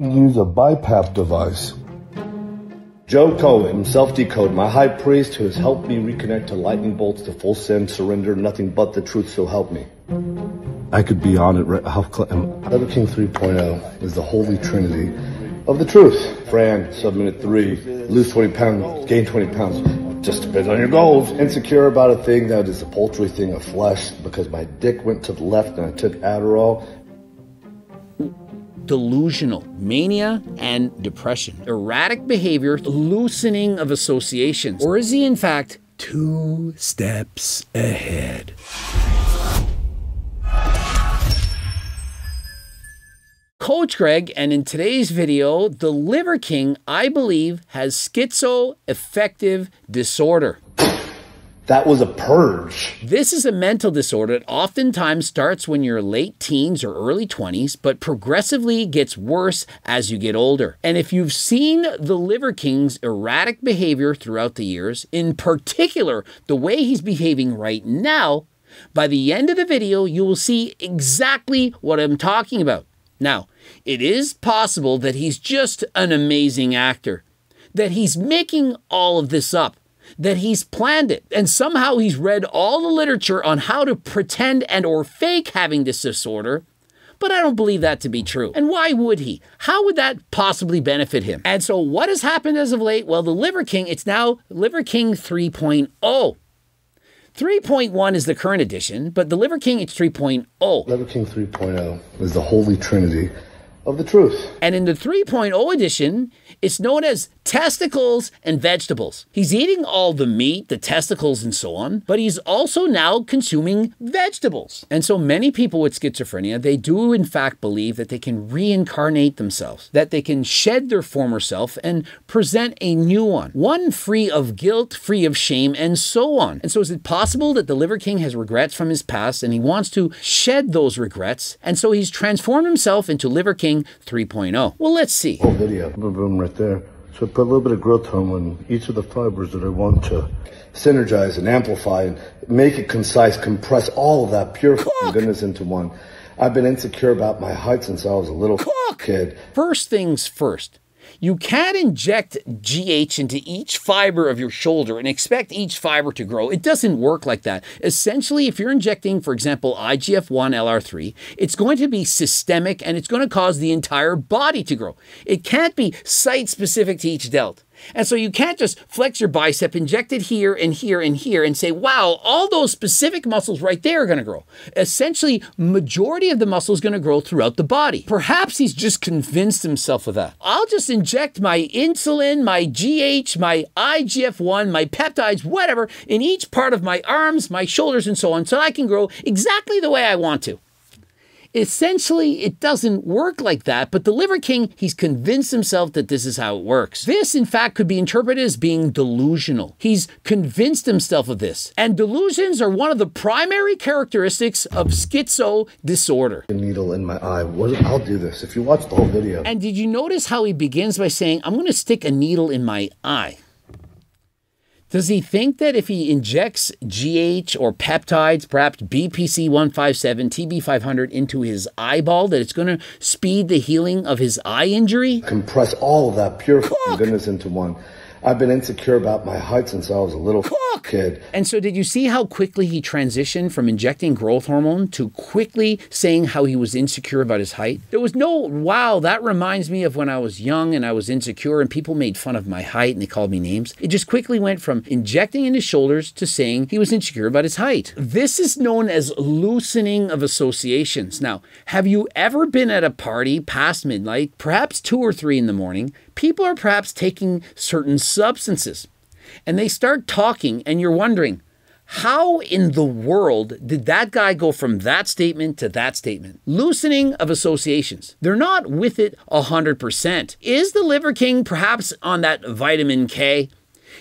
Use a BiPAP device. Joe Cohen, self-decode, my high priest who has helped me reconnect to lightning bolts, to full sin, surrender, nothing but the truth, so help me. I could be on it right. Lever King 3.0 is the holy trinity of the truth. Fran, sub-minute 3, lose 20 pounds, gain 20 pounds. Just depends on your goals. Insecure about a thing that is a paltry thing of flesh because my dick went to the left and I took Adderall. Delusional, mania, and depression. Erratic behavior, loosening of associations. Or is he in fact 2 steps ahead? Coach Greg, and in today's video, the Liver King, I believe, has schizoaffective disorder. That was a purge. This is a mental disorder that oftentimes starts when you're late teens or early 20s, but progressively gets worse as you get older. And if you've seen the Liver King's erratic behavior throughout the years, in particular, the way he's behaving right now, by the end of the video, you will see exactly what I'm talking about. Now, it is possible that he's just an amazing actor, that he's making all of this up, that he's planned it, and somehow he's read all the literature on how to pretend and or fake having this disorder, but I don't believe that to be true. And why would he? How would that possibly benefit him? And so what has happened as of late? Well, the Liver King, it's now Liver King 3.0. 3.1 is the current edition, but the Liver King, it's 3.0. Liver King 3.0 is the holy trinity of the truth. And in the 3.0 edition, it's known as testicles and vegetables. He's eating all the meat, the testicles and so on, but he's also now consuming vegetables. And so many people with schizophrenia, they do in fact believe that they can reincarnate themselves, that they can shed their former self and present a new one free of guilt, free of shame, and so on. And so is it possible that the Liver King has regrets from his past and he wants to shed those regrets? And so he's transformed himself into Liver King 3.0. Well, let's see. Whole video, boom, right there. So I put a little bit of growth hormone in each of the fibers that I want to synergize and amplify and make it concise, compress all of that pure goodness into one. I've been insecure about my height since I was a little kid. First things first. You can't inject GH into each fiber of your shoulder and expect each fiber to grow. It doesn't work like that. Essentially, if you're injecting, for example, IGF-1 LR3, it's going to be systemic and it's going to cause the entire body to grow. It can't be site-specific to each delt. And so you can't just flex your bicep, inject it here and here and here and say, wow, all those specific muscles right there are going to grow. Essentially, majority of the muscle is going to grow throughout the body. Perhaps he's just convinced himself of that. I'll just inject my insulin, my GH, my IGF-1, my peptides, whatever, in each part of my arms, my shoulders, and so on, so I can grow exactly the way I want to. Essentially, it doesn't work like that, but the Liver King, he's convinced himself that this is how it works. This, in fact, could be interpreted as being delusional. He's convinced himself of this. And delusions are one of the primary characteristics of schizo disorder. A needle in my eye. I'll do this if you watch the whole video. And did you notice how he begins by saying, I'm going to stick a needle in my eye? Does he think that if he injects GH or peptides, perhaps BPC 157, TB 500 into his eyeball, that it's going to speed the healing of his eye injury? Compress all of that pure goodness into one. I've been insecure about my height since I was a little kid. And so did you see how quickly he transitioned from injecting growth hormone to quickly saying how he was insecure about his height? There was no, wow, that reminds me of when I was young and I was insecure and people made fun of my height and they called me names. It just quickly went from injecting in his shoulders to saying he was insecure about his height. This is known as loosening of associations. Now, have you ever been at a party past midnight, perhaps 2 or 3 in the morning? People are perhaps taking certain substances and they start talking and you're wondering, how in the world did that guy go from that statement to that statement? Loosening of associations. They're not with it 100%. Is the Liver King perhaps on that vitamin K?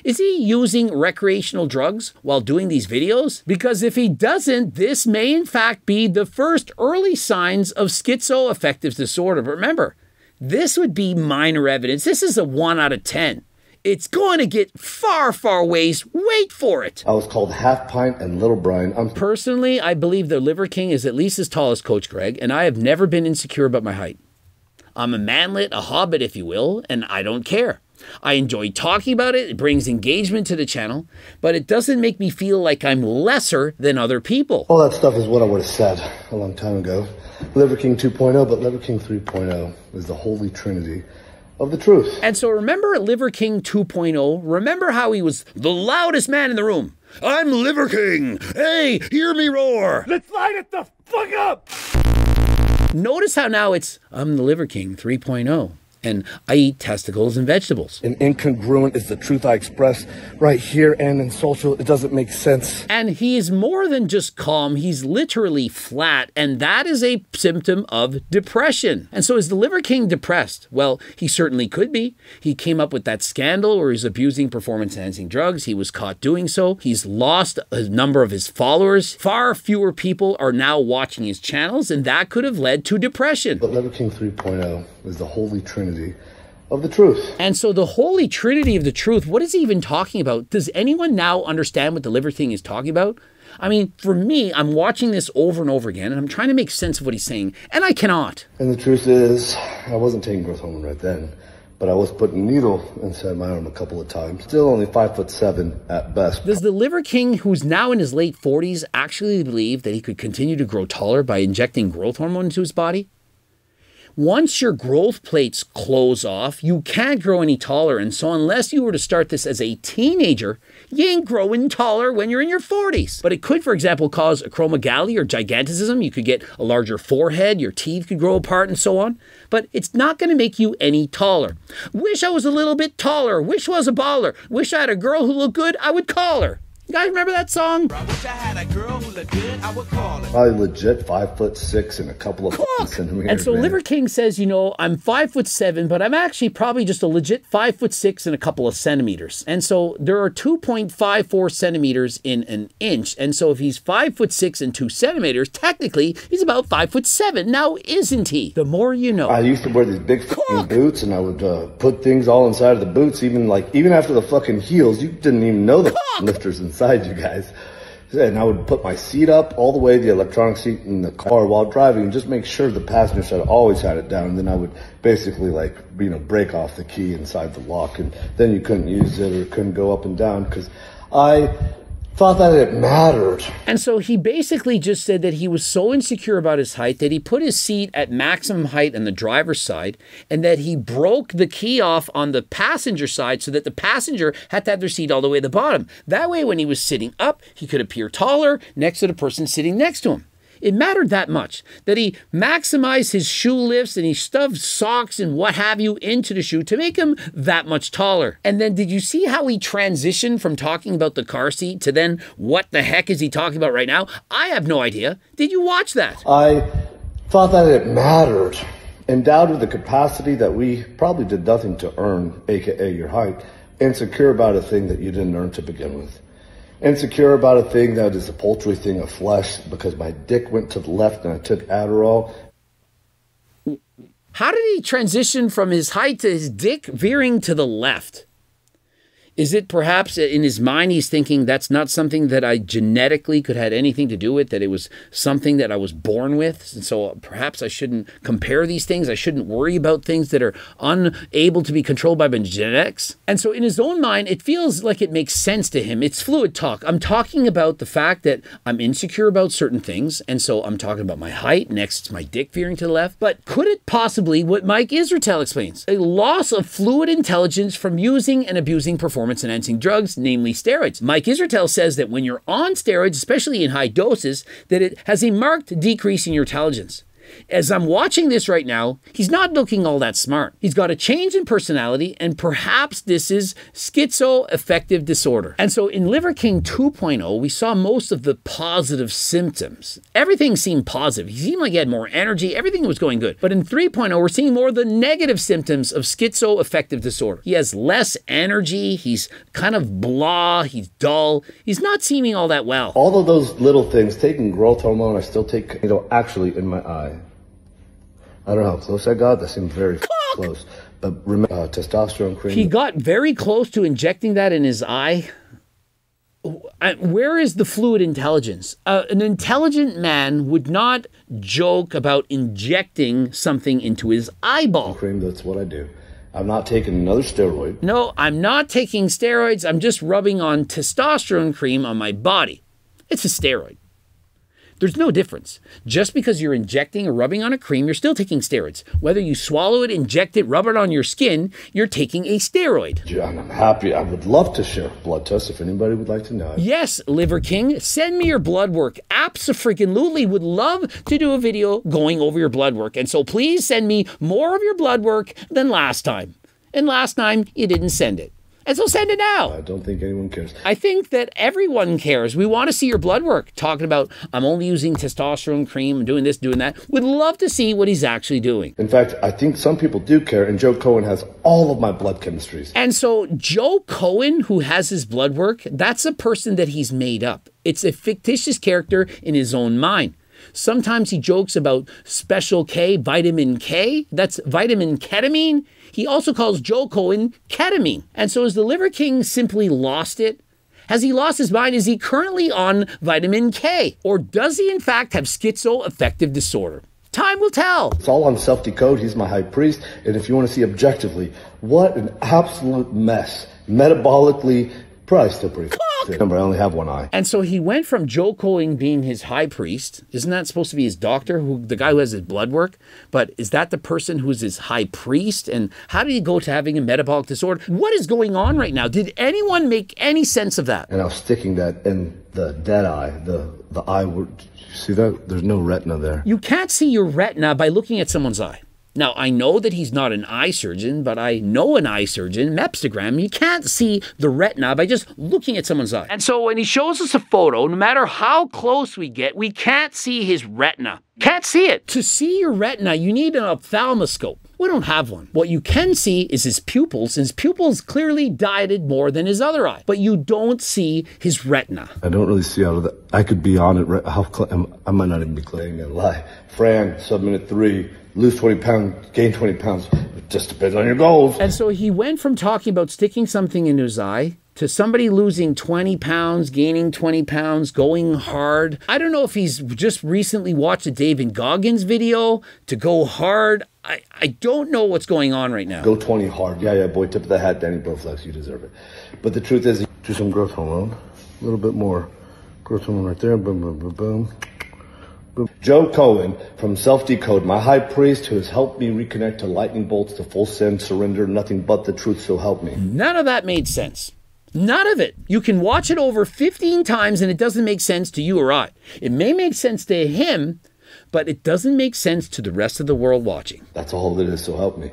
Is he using recreational drugs while doing these videos? Because if he doesn't, this may in fact be the first early signs of schizoaffective disorder. But remember, this would be minor evidence. This is a 1 out of 10. It's going to get far, far ways. Wait for it. I was called Half Pint and Little Brian. Personally, I believe the Liver King is at least as tall as Coach Greg, and I have never been insecure about my height. I'm a manlet, a hobbit, if you will, and I don't care. I enjoy talking about it. It brings engagement to the channel, but it doesn't make me feel like I'm lesser than other people. All that stuff is what I would have said a long time ago. Liver King 2.0, but Liver King 3.0 is the holy trinity of the truth. And so remember Liver King 2.0? Remember how he was the loudest man in the room? I'm Liver King. Hey, hear me roar. Let's light it the fuck up. Notice how now it's, I'm the Liver King 3.0. And I eat testicles and vegetables. And incongruent is the truth I express right here and in social. It doesn't make sense. And he is more than just calm. He's literally flat. And that is a symptom of depression. And so is the Liver King depressed? Well, he certainly could be. He came up with that scandal where he's abusing performance-enhancing drugs. He was caught doing so. He's lost a number of his followers. Far fewer people are now watching his channels, and that could have led to depression. But Liver King 3.0 is the holy trinity of the truth. And so the holy trinity of the truth, what is he even talking about? Does anyone now understand what the Liver King is talking about? I mean, for me, I'm watching this over and over again, and I'm trying to make sense of what he's saying, and I cannot. And the truth is, I wasn't taking growth hormone right then, but I was putting a needle inside my arm a couple of times. Still only 5'7" at best. Does the Liver King, who's now in his late 40s, actually believe that he could continue to grow taller by injecting growth hormone into his body? Once your growth plates close off, you can't grow any taller. And so unless you were to start this as a teenager, you ain't growing taller when you're in your 40s. But it could, for example, cause acromegaly or gigantism. You could get a larger forehead, your teeth could grow apart and so on. But it's not going to make you any taller. Wish I was a little bit taller. Wish I was a baller. Wish I had a girl who looked good, I would call her. You guys remember that song? I wish I had a girl who looked good, I would call her. Probably legit 5'6" and a couple of centimeters. And so man. Liver King says, you know, I'm 5'7", but I'm actually probably just a legit 5'6" and a couple of centimeters. And so there are 2.54 centimeters in an inch. And so if he's 5'6" and 2 centimeters, technically he's about 5'7". Now, isn't he? The more you know. I used to wear these big fucking boots, and I would put things all inside of the boots, even after the fucking heels. You didn't even know the lifters inside you guys. And I would put my seat up all the way, the electronic seat in the car while driving, and just make sure the passenger side always had it down. And then I would basically break off the key inside the lock, and then you couldn't use it or couldn't go up and down because I thought that it mattered. And so he basically just said that he was so insecure about his height that he put his seat at maximum height on the driver's side, and that he broke the key off on the passenger side so that the passenger had to have their seat all the way to the bottom. That way, when he was sitting up, he could appear taller next to the person sitting next to him. It mattered that much that he maximized his shoe lifts and he stuffed socks and what have you into the shoe to make him that much taller. And then did you see how he transitioned from talking about the car seat to then what the heck is he talking about right now? I have no idea. Did you watch that? I thought that it mattered. Endowed with the capacity that we probably did nothing to earn, aka your height, insecure about a thing that you didn't earn to begin with. Insecure about a thing that is a paltry thing of flesh because my dick went to the left and I took Adderall. How did he transition from his height to his dick veering to the left? Is it perhaps in his mind he's thinking that's not something that I genetically could have anything to do with, that it was something that I was born with, and so perhaps I shouldn't compare these things, I shouldn't worry about things that are unable to be controlled by my genetics? And so in his own mind, it feels like it makes sense to him. It's fluid talk. I'm talking about the fact that I'm insecure about certain things, and so I'm talking about my height, next it's my dick veering to the left. But could it possibly, what Mike Israetel explains, a loss of fluid intelligence from using and abusing performance-enhancing drugs, namely steroids? Mike Israetel says that when you're on steroids, especially in high doses, that it has a marked decrease in your intelligence. As I'm watching this right now, he's not looking all that smart. He's got a change in personality, and perhaps this is schizoaffective disorder. And so in Liver King 2.0, we saw most of the positive symptoms. Everything seemed positive. He seemed like he had more energy. Everything was going good. But in 3.0, we're seeing more of the negative symptoms of schizoaffective disorder. He has less energy. He's kind of blah. He's dull. He's not seeming all that well. All of those little things, taking growth hormone, I still take, actually in my eye. I don't know how close I got. That seemed very close. But remember, testosterone cream. He got very close to injecting that in his eye. Where is the fluid intelligence? An intelligent man would not joke about injecting something into his eyeball. Cream, that's what I do. I'm not taking another steroid. No, I'm not taking steroids. I'm just rubbing on testosterone cream on my body. It's a steroid. There's no difference. Just because you're injecting or rubbing on a cream, you're still taking steroids. Whether you swallow it, inject it, rub it on your skin, you're taking a steroid. John, I'm happy. I would love to share blood tests if anybody would like to know. Yes, Liver King, send me your blood work. Abso-freaking-lutely would love to do a video going over your blood work. And so please send me more of your blood work than last time. And last time, you didn't send it. And so send it now. I don't think anyone cares. I think that everyone cares. We want to see your blood work. Talking about, I'm only using testosterone cream, I'm doing this, doing that. We'd love to see what he's actually doing. In fact, I think some people do care, and Joe Cohen has all of my blood chemistries. And so Joe Cohen, who has his blood work, that's a person that he's made up. It's a fictitious character in his own mind. Sometimes he jokes about Special K, vitamin K. That's vitamin ketamine. He also calls Joe Cohen ketamine. And so has the Liver King simply lost it? Has he lost his mind? Is he currently on vitamin K? Or does he in fact have schizoaffective disorder? Time will tell. It's all on self-decode. He's my high priest. And if you want to see objectively, what an absolute mess. Metabolically, probably still pretty Remember, I only have one eye. And so he went from Joe Cohen being his high priest. Isn't that supposed to be his doctor, the guy who has his blood work? But is that the person who's his high priest? And how did he go to having a metabolic disorder? What is going on right now? Did anyone make any sense of that? And I was sticking that in the dead eye, the eye. You see that? There's no retina there. You can't see your retina by looking at someone's eye. Now, I know that he's not an eye surgeon, but I know an eye surgeon, Mepstagram. You can't see the retina by just looking at someone's eye. And so when he shows us a photo, no matter how close we get, we can't see his retina. Can't see it. To see your retina, you need an ophthalmoscope. We don't have one. What you can see is his pupils. His pupils clearly dilated more than his other eye, but you don't see his retina. I don't really see out of that. I could be on it. I might not even be playing a lie. Fran, sub-minute 3. Lose 20 pounds, gain 20 pounds. It just depends on your goals. And so he went from talking about sticking something into his eye to somebody losing 20 pounds, gaining 20 pounds, going hard. I don't know if he's just recently watched a David Goggins video to go hard. I don't know what's going on right now. Go 20 hard. Yeah, boy, tip of the hat, Danny Broflex, you deserve it. But the truth is, do some growth hormone. A little bit more growth hormone right there. Boom, boom, boom, boom. Joe Cohen from Self-Decode, my high priest who has helped me reconnect to lightning bolts to full send, surrender, nothing but the truth, so help me. None of that made sense. None of it. You can watch it over 15 times and it doesn't make sense to you or I. It may make sense to him, but it doesn't make sense to the rest of the world watching. That's all it is, so help me.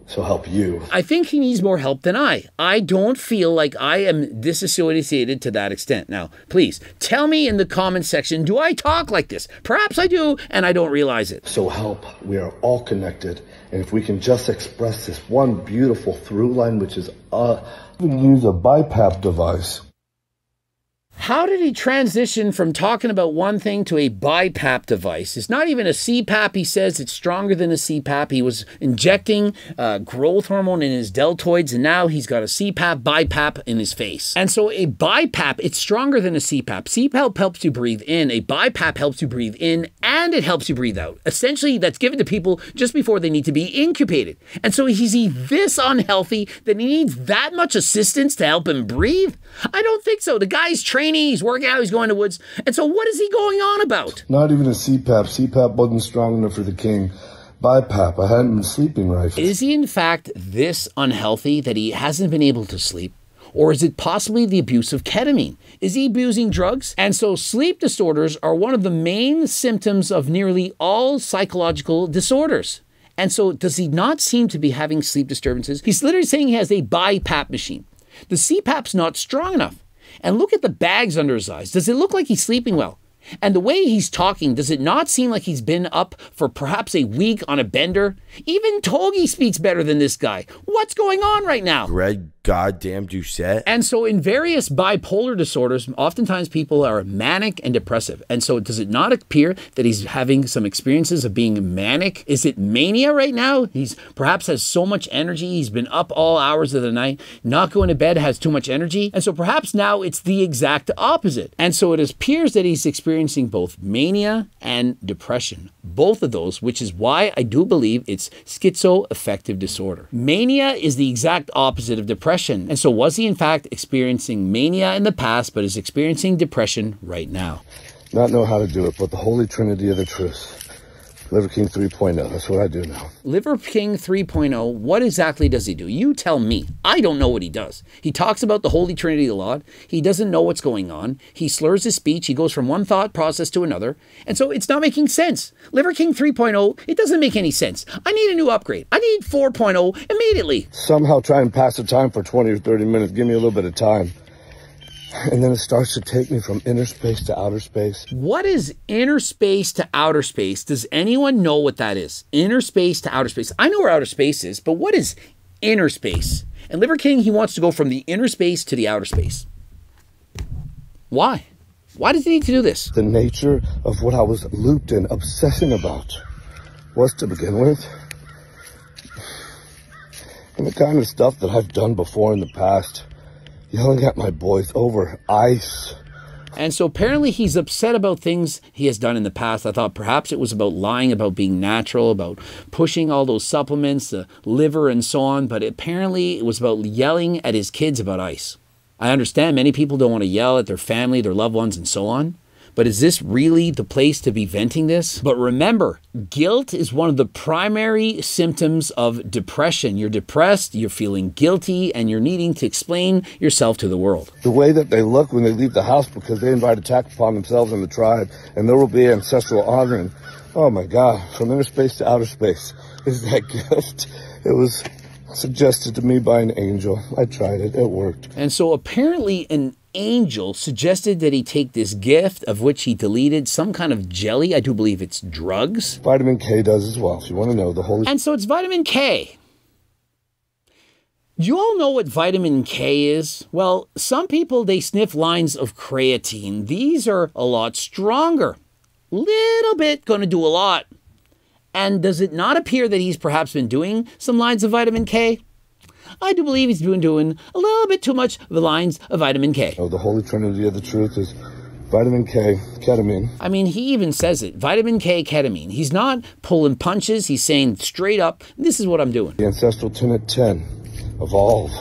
So help you. I think he needs more help than I. I don't feel like I am disassociated to that extent. Now, please, tell me in the comment section, do I talk like this? Perhaps I do, and I don't realize it. So help. We are all connected. And if we can just express this one beautiful through line, which is, use a BiPAP device. How did he transition from talking about one thing to a BiPAP device? It's not even a CPAP. He says it's stronger than a CPAP. He was injecting growth hormone in his deltoids, and now he's got a CPAP, BiPAP in his face. And so a BiPAP, it's stronger than a CPAP. CPAP helps you breathe in. A BiPAP helps you breathe in, and it helps you breathe out. Essentially, that's given to people just before they need to be incubated. And so is he this unhealthy that he needs that much assistance to help him breathe? I don't think so. The guy's training, he's working out, he's going to woods. And so what is he going on about? Not even a CPAP. CPAP wasn't strong enough for the king. BiPAP, I hadn't been sleeping right. Is he in fact this unhealthy that he hasn't been able to sleep? Or is it possibly the abuse of ketamine? Is he abusing drugs? And so sleep disorders are one of the main symptoms of nearly all psychological disorders. And so does he not seem to be having sleep disturbances? He's literally saying he has a BiPAP machine. The CPAP's not strong enough. And look at the bags under his eyes. Does it look like he's sleeping well? And the way he's talking, does it not seem like he's been up for perhaps a week on a bender? Even Togi speaks better than this guy. What's going on right now? Red goddamn Doucette. And so in various bipolar disorders, oftentimes people are manic and depressive. And so does it not appear that he's having some experiences of being manic? Is it mania right now? He's perhaps has so much energy. He's been up all hours of the night, not going to bed, has too much energy. And so perhaps now it's the exact opposite. And so it appears that he's experiencing both mania and depression. Both of those, which is why I do believe it's schizoaffective disorder. Mania is the exact opposite of depression. And so was he in fact experiencing mania in the past, but is experiencing depression right now? Not know how to do it, but the holy trinity of the truth. Liver King 3.0, that's what I do now. Liver King 3.0, what exactly does he do? You tell me. I don't know what he does. He talks about the Holy Trinity a lot. He doesn't know what's going on. He slurs his speech. He goes from one thought process to another. And so it's not making sense. Liver King 3.0, it doesn't make any sense. I need a new upgrade. I need 4.0 immediately. Somehow try and pass the time for 20 or 30 minutes. Give me a little bit of time. And then it starts to take me from inner space to outer space. What is inner space to outer space? Does anyone know what that is? Inner space to outer space. I know where outer space is, but what is inner space? And Liver King, he wants to go from the inner space to the outer space. Why? Why does he need to do this? The nature of what I was looped in, obsessing about, was to begin with. And the kind of stuff that I've done before in the past. Yelling at my boys over ice. And so apparently he's upset about things he has done in the past. I thought perhaps it was about lying, about being natural, about pushing all those supplements, the liver and so on. But apparently it was about yelling at his kids about ice. I understand many people don't want to yell at their family, their loved ones and so on. But is this really the place to be venting this? But remember, guilt is one of the primary symptoms of depression. You're depressed, you're feeling guilty, and you're needing to explain yourself to the world. The way that they look when they leave the house because they invite attack upon themselves and the tribe, and there will be ancestral honoring. Oh my God, from inner space to outer space is that gift. It was suggested to me by an angel. I tried it, it worked. And so apparently an angel suggested that he take this gift, of which he deleted some kind of jelly. I do believe it's drugs. Vitamin K does as well, if you want to know the holy... And so it's vitamin K. Do you all know what vitamin K is? Well, some people, they sniff lines of creatine. These are a lot stronger. Little bit, gonna do a lot. And does it not appear that he's perhaps been doing some lines of vitamin K? I do believe he's been doing a little bit too much of the lines of vitamin K. Oh, the holy trinity of the truth is vitamin K, ketamine. I mean, he even says it, vitamin K, ketamine. He's not pulling punches. He's saying straight up, this is what I'm doing. The ancestral tenet 10, evolve.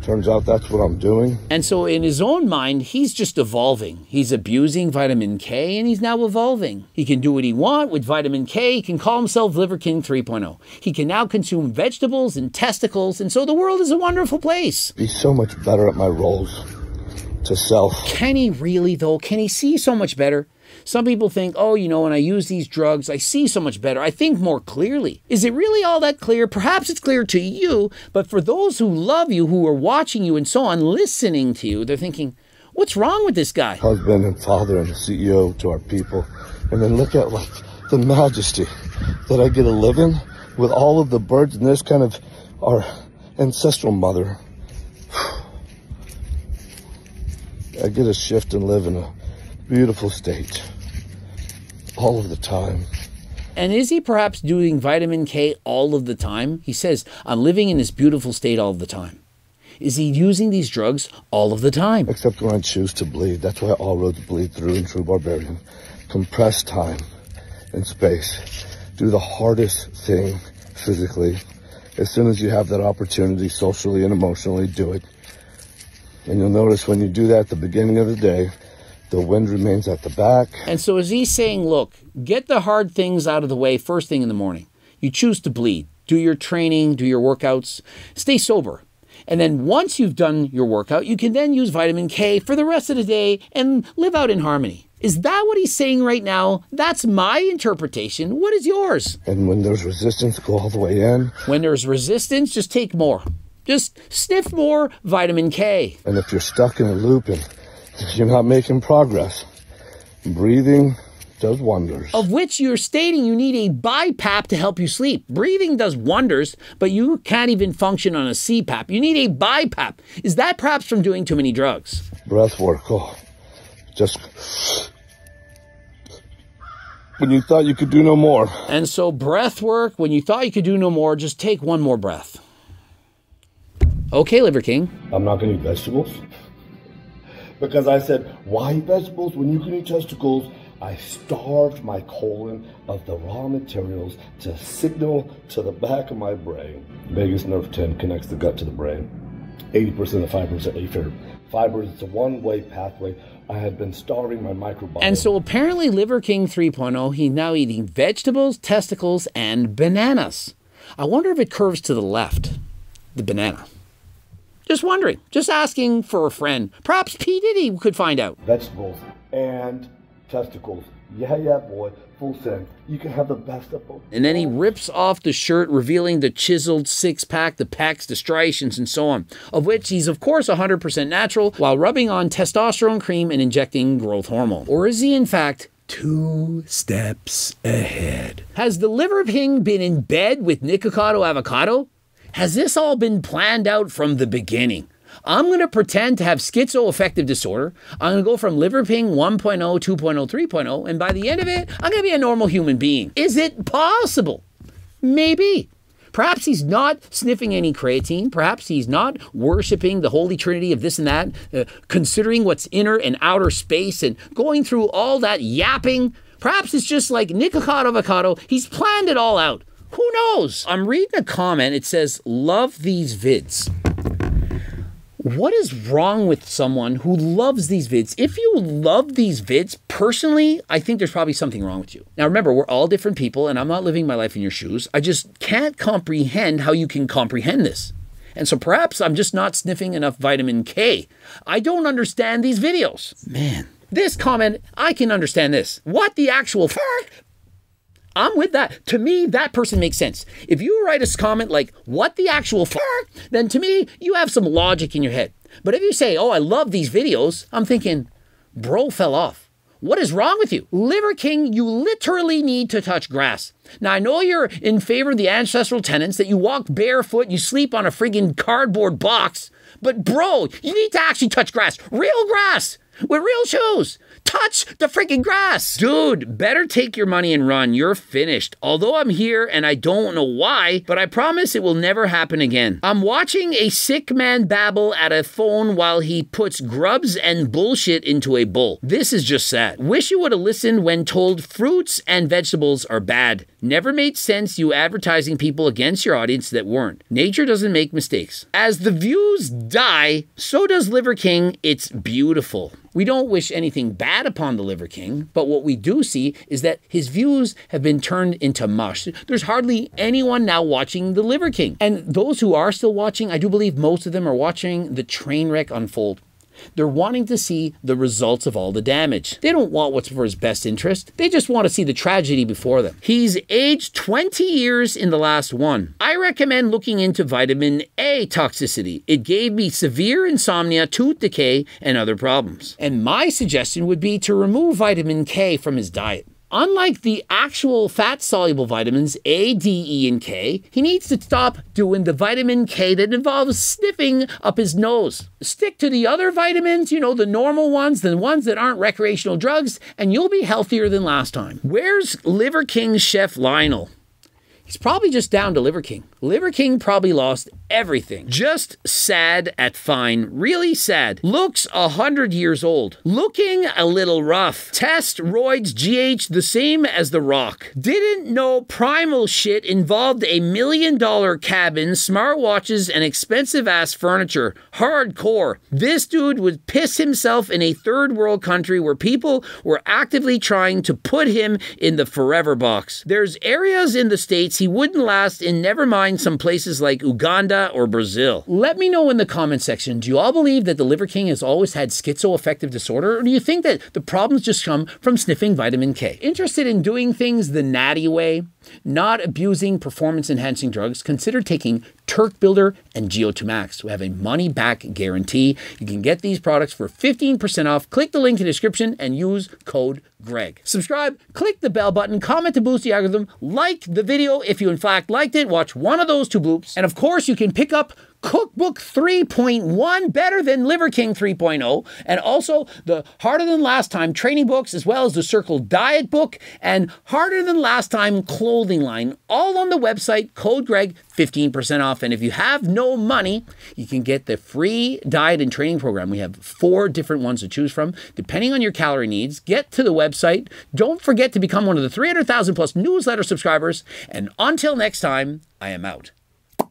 Turns out that's what I'm doing. And so in his own mind, he's just evolving. He's abusing vitamin K and he's now evolving. He can do what he wants with vitamin K. He can call himself Liver King 3.0. He can now consume vegetables and testicles. And so the world is a wonderful place. Be so much better at my roles to self. Can he really though? Can he see so much better? Some people think, oh, you know, when I use these drugs, I see so much better. I think more clearly. Is it really all that clear? Perhaps it's clear to you, but for those who love you, who are watching you and so on, listening to you, they're thinking, what's wrong with this guy? Husband and father and CEO to our people. And then look at like the majesty that I get to live in with all of the birds and this kind of our ancestral mother. I get to shift and live in a beautiful state all of the time. And is he perhaps doing vitamin K all of the time? He says, I'm living in this beautiful state all of the time. Is he using these drugs all of the time? Except when I choose to bleed. That's why all roads bleed through in True Barbarian. Compress time and space. Do the hardest thing physically. As soon as you have that opportunity, socially and emotionally, do it. And you'll notice when you do that at the beginning of the day, the wind remains at the back. And so is he saying, look, get the hard things out of the way first thing in the morning. You choose to bleed. Do your training, do your workouts. Stay sober. And then once you've done your workout, you can then use vitamin K for the rest of the day and live out in harmony. Is that what he's saying right now? That's my interpretation. What is yours? And when there's resistance, go all the way in. When there's resistance, just take more. Just sniff more vitamin K. And if you're stuck in a loop and you're not making progress, Breathing does wonders. Of which you're stating you need a BiPAP to help you sleep. Breathing does wonders, but you can't even function on a CPAP. You need a BiPAP. Is that perhaps from doing too many drugs? Breath work, just when you thought you could do no more. And so breath work, when you thought you could do no more, just take one more breath. Okay, Liver King. I'm not going to eat vegetables. Because I said, why eat vegetables when you can eat testicles? I starved my colon of the raw materials to signal to the back of my brain. Vagus nerve 10 connects the gut to the brain. 80% of fibers are afferent. Fibers, it's a one-way pathway. I had been starving my microbiome. And so apparently Liver King 3.0, he's now eating vegetables, testicles, and bananas. I wonder if it curves to the left, the banana. Just wondering, just asking for a friend. Perhaps P. Diddy could find out. Vegetables and testicles. Yeah, boy. Full send. You can have the best of both. And then he rips off the shirt, revealing the chiseled six-pack, the pecs, the striations, and so on, of which he's, of course, 100% natural, while rubbing on testosterone cream and injecting growth hormone. Or is he, in fact, 2 steps ahead? Has the Liver King been in bed with Nikocado Avocado? Has this all been planned out from the beginning? I'm going to pretend to have schizoaffective disorder. I'm going to go from Liver King 1.0, 2.0, 3.0, and by the end of it, I'm going to be a normal human being. Is it possible? Maybe. Perhaps he's not sniffing any creatine. Perhaps he's not worshiping the holy trinity of this and that, considering what's inner and outer space and going through all that yapping. Perhaps it's just like Nikocado Avocado. He's planned it all out. Who knows? I'm reading a comment. It says, love these vids. What is wrong with someone who loves these vids? If you love these vids, personally, I think there's probably something wrong with you. Now remember, we're all different people and I'm not living my life in your shoes. I just can't comprehend how you can comprehend this. And so perhaps I'm just not sniffing enough vitamin K. I don't understand these videos. Man, this comment, I can understand this. What the actual fuck? I'm with that. To me, that person makes sense. If you write a comment like, what the actual fuck, then to me, you have some logic in your head. But if you say, oh, I love these videos, I'm thinking, bro fell off. What is wrong with you? Liver King, you literally need to touch grass. Now, I know you're in favor of the ancestral tenets that you walk barefoot, you sleep on a friggin' cardboard box, but bro, you need to actually touch grass. Real grass! With real shoes. Touch the freaking grass. Dude, better take your money and run. You're finished. Although I'm here and I don't know why, but I promise it will never happen again. I'm watching a sick man babble at a phone while he puts grubs and bullshit into a bowl. This is just sad. Wish you would have listened when told fruits and vegetables are bad. Never made sense you advertising people against your audience that weren't. Nature doesn't make mistakes. As the views die, so does Liver King. It's beautiful. We don't wish anything bad upon the Liver King, but what we do see is that his views have been turned into mush. There's hardly anyone now watching the Liver King. And those who are still watching, I do believe most of them are watching the train wreck unfold. They're wanting to see the results of all the damage. They don't want what's for his best interest. They just want to see the tragedy before them. He's aged 20 years in the last one. I recommend looking into vitamin A toxicity. It gave me severe insomnia, tooth decay, and other problems. And my suggestion would be to remove vitamin K from his diet. Unlike the actual fat-soluble vitamins A, D, E, and K, he needs to stop doing the vitamin K that involves sniffing up his nose. Stick to the other vitamins, you know, the normal ones, the ones that aren't recreational drugs, and you'll be healthier than last time. Where's Liver King Chef Lionel? He's probably just down to Liver King. Liver King probably lost everything. Just sad at fine. Really sad. Looks 100 years old. Looking a little rough. Test roids GH the same as The Rock. Didn't know primal shit involved a $1 million cabin, smartwatches, and expensive ass furniture. Hardcore. This dude would piss himself in a third world country where people were actively trying to put him in the forever box. There's areas in the States he wouldn't last in, never mind some places like Uganda or Brazil. Let me know in the comment section, do you all believe that the Liver King has always had schizoaffective disorder, or do you think that the problems just come from sniffing vitamin K? Interested in doing things the natty way? Not abusing performance-enhancing drugs? Consider taking Turk Builder, and Geo2 Max. We have a money-back guarantee. You can get these products for 15% off. Click the link in the description and use code Greg. Subscribe, click the bell button, comment to boost the algorithm, like the video if you in fact liked it, watch one of those 2 bloops, and of course you can pick up Cookbook 3.1, better than Liver King 3.0, and also the Harder Than Last Time training books, as well as the Circle Diet book and Harder Than Last Time clothing line, all on the website, code Greg, 15% off. And if you have no money, you can get the free diet and training program. We have 4 different ones to choose from, depending on your calorie needs. Get to the website. Don't forget to become one of the 300,000 plus newsletter subscribers. And until next time, I am out.